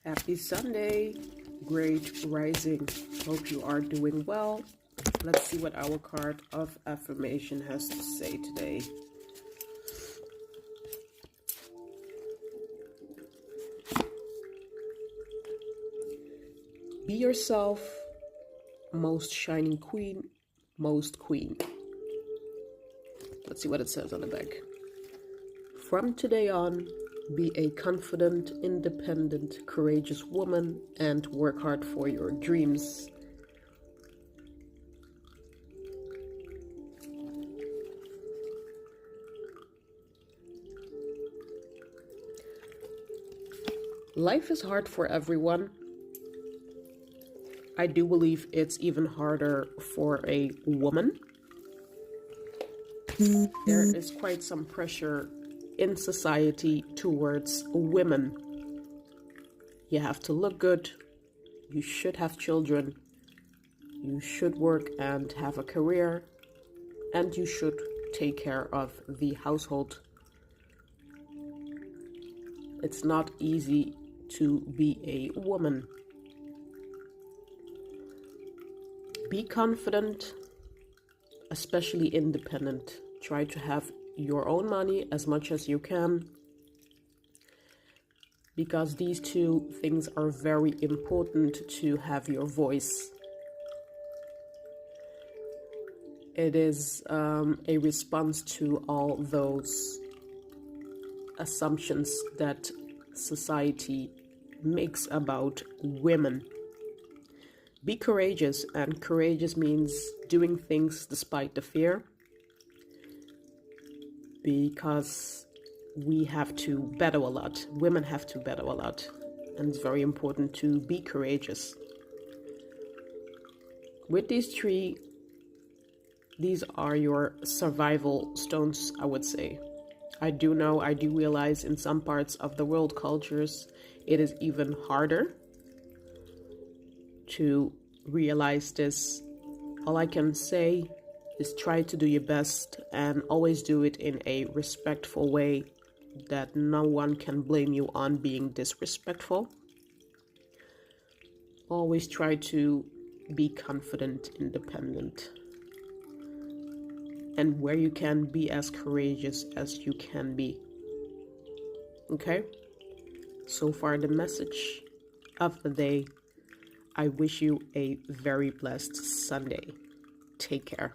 Happy Sunday, great rising. Hope you are doing well. Let's see what our card of affirmation has to say today. Be yourself, most shining queen, most queen. Let's see what it says on the back. From today on, be a confident, independent, courageous woman and work hard for your dreams. Life is hard for everyone. I do believe it's even harder for a woman. There is quite some pressure in society towards women. You have to look good, you should have children, you should work and have a career, and you should take care of the household. It's not easy to be a woman. Be confident, especially independent. Try to have your own money as much as you can, because these two things are very important to have your voice. It is a response to all those assumptions that society makes about women. Be courageous, and courageous means doing things despite the fear, because we have to battle a lot. Women have to battle a lot, and it's very important to be courageous. With these three, these are your survival stones, I would say. I do realize in some parts of the world cultures, it is even harder to realize this. All I can say is try to do your best and always do it in a respectful way, that no one can blame you on being disrespectful. Always try to be confident, independent, and where you can, be as courageous as you can be. Okay? So far, the message of the day. I wish you a very blessed Sunday. Take care.